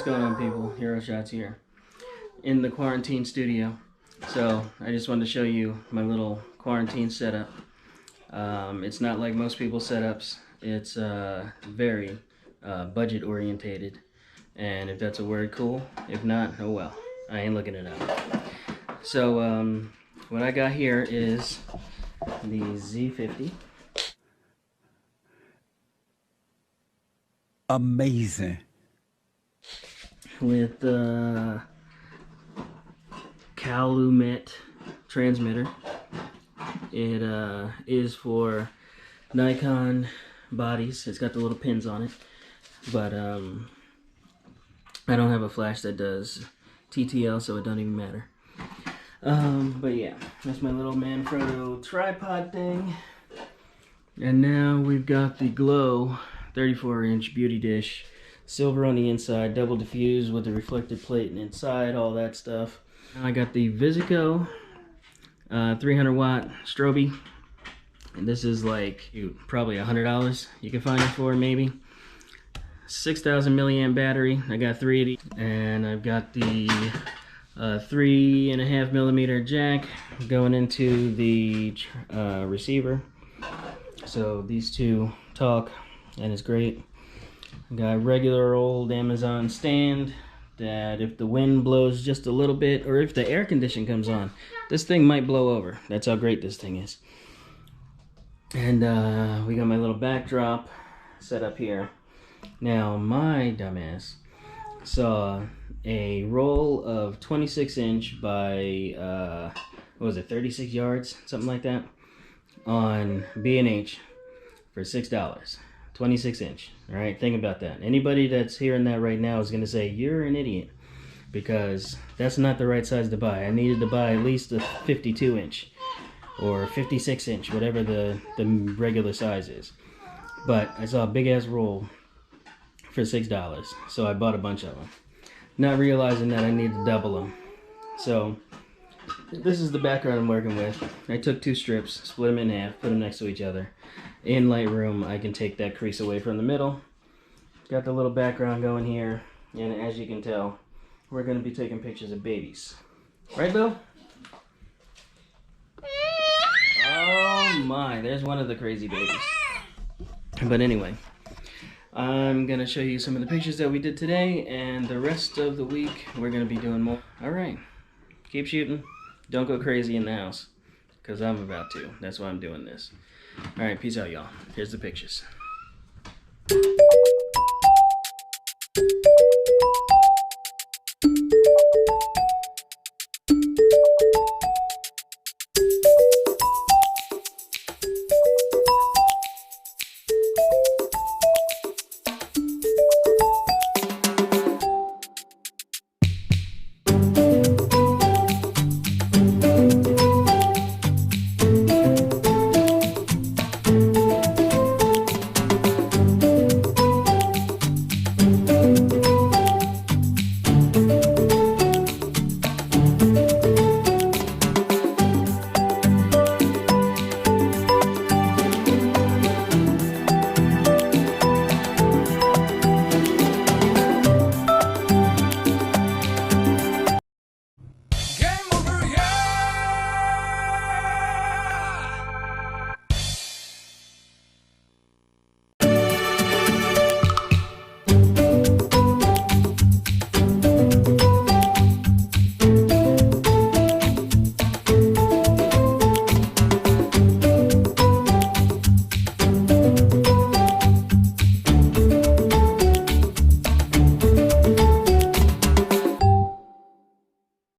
What's going on, people? Hero Shots here in the quarantine studio. So I just wanted to show you my little quarantine setup. It's not like most people's setups. It's very budget orientated, and if that's a word, cool. If not, oh well, I ain't looking it up. So what I got here is the Z50. Amazing. With the Calumet transmitter. It is for Nikon bodies. It's got the little pins on it, but I don't have a flash that does TTL, so it don't even matter. But yeah, that's my little Manfrotto tripod thing. And now we've got the Glow 34-inch beauty dish. Silver on the inside, double diffused with the reflective plate inside, all that stuff. Now I got the Visico 300 watt strobe. And this is like probably $100 you can find it for, maybe. 6,000 milliamp battery. I got 3 of these. And I've got the 3.5 millimeter jack going into the receiver. So these two talk, and it's great. Got a regular old Amazon stand that if the wind blows just a little bit, or if the air condition comes on, this thing might blow over. That's how great this thing is. And we got my little backdrop set up here. Now my dumbass saw a roll of 26-inch by what was it, 36 yards, something like that, on B&H for $6. 26-inch. All right, think about that. Anybody that's hearing that right now is going to say you're an idiot, because that's not the right size to buy. I needed to buy at least a 52-inch or 56-inch, whatever the regular size is. But I saw a big ass roll for $6, so I bought a bunch of them, not realizing that I need to double them. So this is the background I'm working with. I took 2 strips, split them in half, put them next to each other. In Lightroom, I can take that crease away from the middle. Got the little background going here, and as you can tell, we're going to be taking pictures of babies. Right, Bill? Oh my, there's one of the crazy babies. But anyway, I'm going to show you some of the pictures that we did today, and the rest of the week we're going to be doing more. Alright, keep shooting. Don't go crazy in the house, because I'm about to. That's why I'm doing this. Alright, peace out, y'all. Here's the pictures.